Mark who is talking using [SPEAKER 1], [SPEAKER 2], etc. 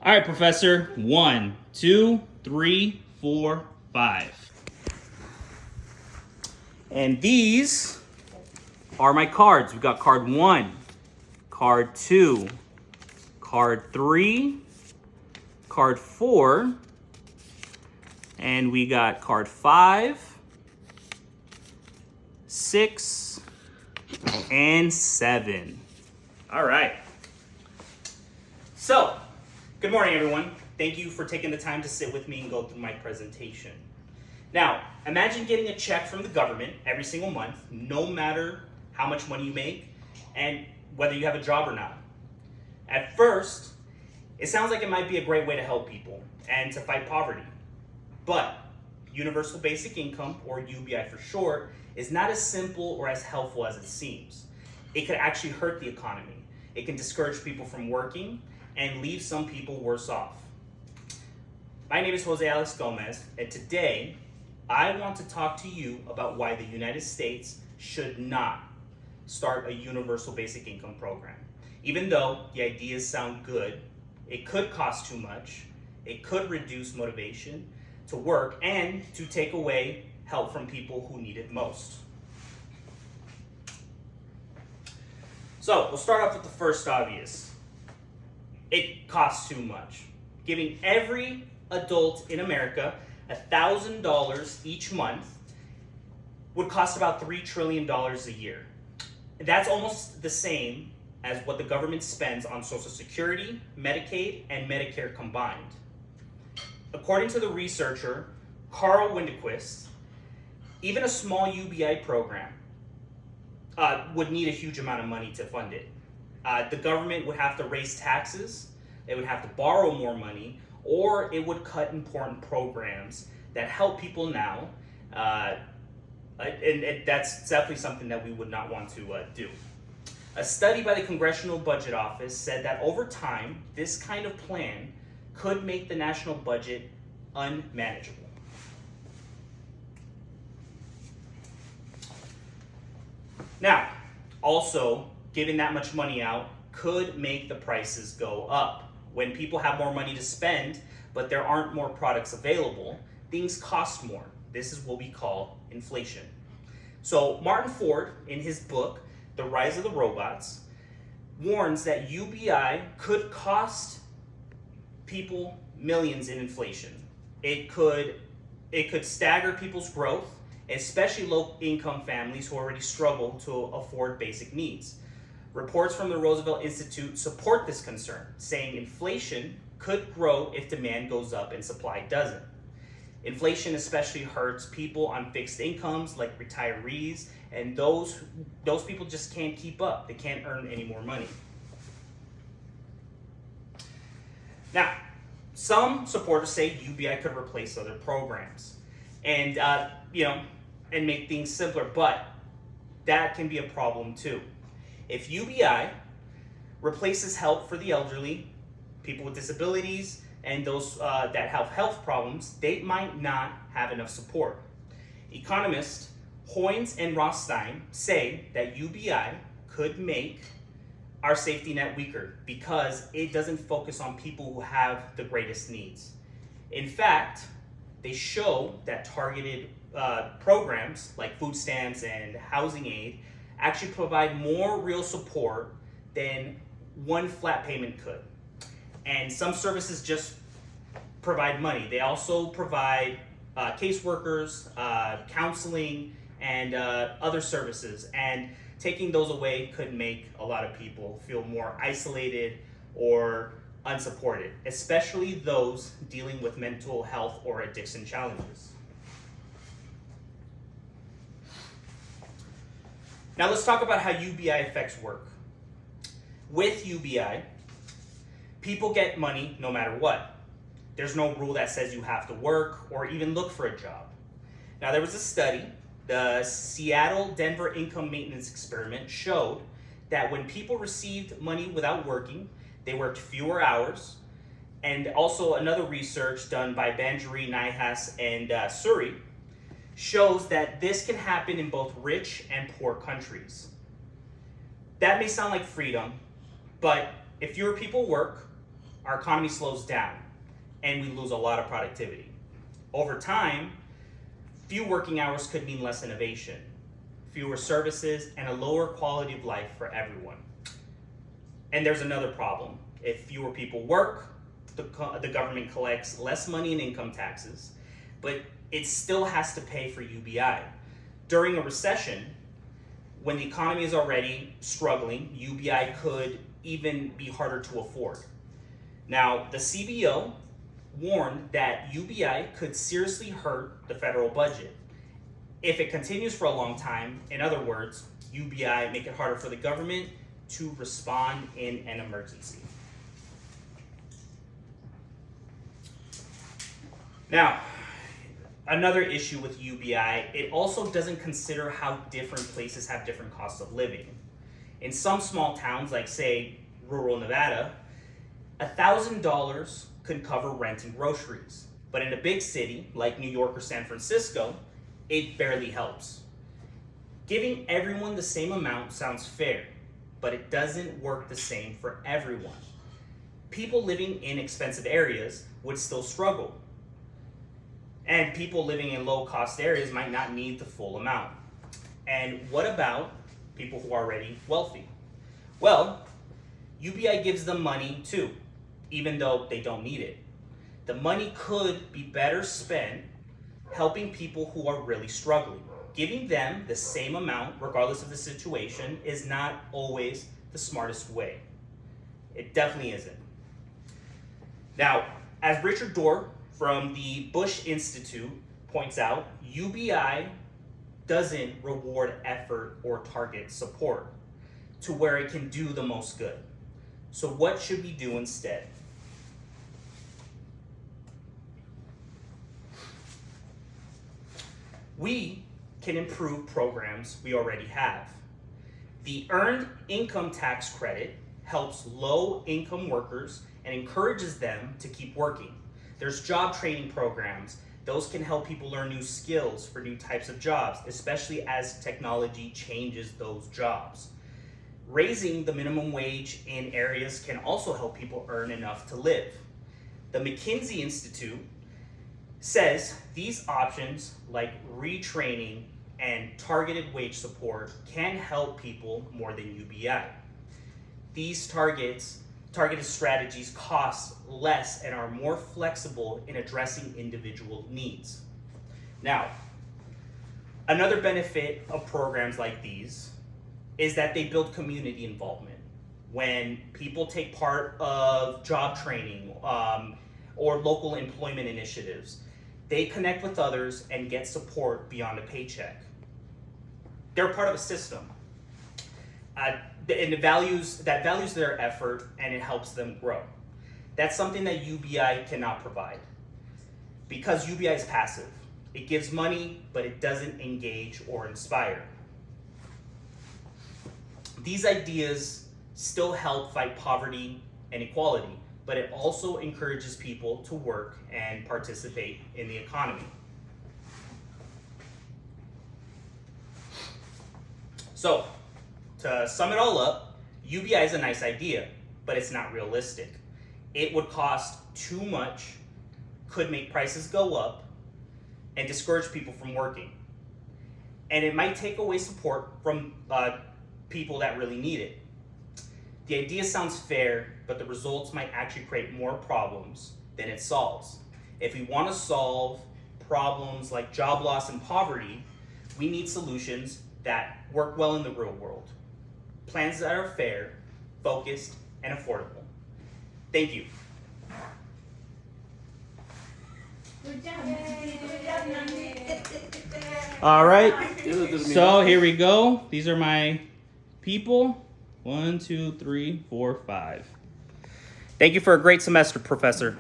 [SPEAKER 1] All right, Professor. 1, 2, 3, 4, 5. And these are my cards. We've got card 1, card 2, card 3, card 4, and we got card 5, 6, and 7. All right. So, good morning, everyone. Thank you for taking the time to sit with me and go through my presentation. Now, imagine getting a check from the government every single month, no matter how much money you make and whether you have a job or not. At first, it sounds like it might be a great way to help people and to fight poverty. But Universal Basic Income, or UBI for short, is not as simple or as helpful as it seems. It could actually hurt the economy. It can discourage people from working and leave some people worse off. My name is Jose Alex Gomez, and today I want to talk to you about why the United States should not start a universal basic income program. Even though the ideas sound good, it could cost too much, it could reduce motivation to work, and to take away help from people who need it most. So we'll start off with the first obvious. It costs too much. Giving every adult in America $1,000 each month would cost about $3 trillion a year. That's almost the same as what the government spends on Social Security, Medicaid, and Medicare combined. According to the researcher Carl Windequist, even a small UBI program would need a huge amount of money to fund it. The government would have to raise taxes, it would have to borrow more money, or it would cut important programs that help people now, and that's definitely something that we would not want to do. A study by the Congressional Budget Office said that over time, this kind of plan could make the national budget unmanageable. Now, also, giving that much money out could make the prices go up. When people have more money to spend, but there aren't more products available, things cost more. This is what we call inflation. So Martin Ford, in his book, The Rise of the Robots, warns that UBI could cost people millions in inflation. It could stagger people's growth, especially low-income families who already struggle to afford basic needs. Reports from the Roosevelt Institute support this concern, saying inflation could grow if demand goes up and supply doesn't. Inflation especially hurts people on fixed incomes like retirees, and those people just can't keep up. They can't earn any more money. Now, some supporters say UBI could replace other programs and and make things simpler, but that can be a problem too. If UBI replaces help for the elderly, people with disabilities, and those that have health problems, they might not have enough support. Economists Hoynes and Rothstein say that UBI could make our safety net weaker because it doesn't focus on people who have the greatest needs. In fact, they show that targeted programs like food stamps and housing aid actually provide more real support than one flat payment could. And some services just provide money. They also provide caseworkers, counseling, and other services. And taking those away could make a lot of people feel more isolated or unsupported, especially those dealing with mental health or addiction challenges. Now let's talk about how UBI affects work. With UBI, people get money no matter what. There's no rule that says you have to work or even look for a job. Now there was a study, the Seattle-Denver Income Maintenance Experiment showed that when people received money without working, they worked fewer hours. And also another research done by Banjari, Nihas, and Suri shows that this can happen in both rich and poor countries. That may sound like freedom, but if fewer people work, our economy slows down and we lose a lot of productivity. Over time, few working hours could mean less innovation, fewer services, and a lower quality of life for everyone. And there's another problem. If fewer people work, the government collects less money in income taxes, but it still has to pay for UBI. During a recession, when the economy is already struggling, UBI could even be harder to afford. Now, the CBO warned that UBI could seriously hurt the federal budget. If it continues for a long time, in other words, UBI make it harder for the government to respond in an emergency. Now, another issue with UBI, it also doesn't consider how different places have different costs of living. In some small towns, like say rural Nevada, $1,000 could cover rent and groceries. But in a big city like New York or San Francisco, it barely helps. Giving everyone the same amount sounds fair, but it doesn't work the same for everyone. People living in expensive areas would still struggle. And people living in low-cost areas might not need the full amount. And what about people who are already wealthy? Well, UBI gives them money too, even though they don't need it. The money could be better spent helping people who are really struggling. Giving them the same amount, regardless of the situation, is not always the smartest way. It definitely isn't. Now, as Richard Dorr from the Bush Institute points out, UBI doesn't reward effort or target support to where it can do the most good. So what should we do instead? We can improve programs we already have. The Earned Income Tax Credit helps low-income workers and encourages them to keep working. There's job training programs. Those can help people learn new skills for new types of jobs, especially as technology changes those jobs. Raising the minimum wage in areas can also help people earn enough to live. The McKinsey Institute says these options like retraining and targeted wage support can help people more than UBI. These targeted strategies cost less and are more flexible in addressing individual needs. Now, another benefit of programs like these is that they build community involvement. When people take part of job training or local employment initiatives, they connect with others and get support beyond a paycheck. They're part of a system. And it values their effort and it helps them grow. That's something that UBI cannot provide because UBI is passive. It gives money, but it doesn't engage or inspire. These ideas still help fight poverty and inequality, but it also encourages people to work and participate in the economy. So, to sum it all up, UBI is a nice idea, but it's not realistic. It would cost too much, could make prices go up, and discourage people from working. And it might take away support from people that really need it. The idea sounds fair, but the results might actually create more problems than it solves. If we want to solve problems like job loss and poverty, we need solutions that work well in the real world. Plans that are fair, focused, and affordable. Thank you.
[SPEAKER 2] Good job.
[SPEAKER 1] All right, so here we go. These are my people. 1, 2, 3, 4, 5. Thank you for a great semester, Professor.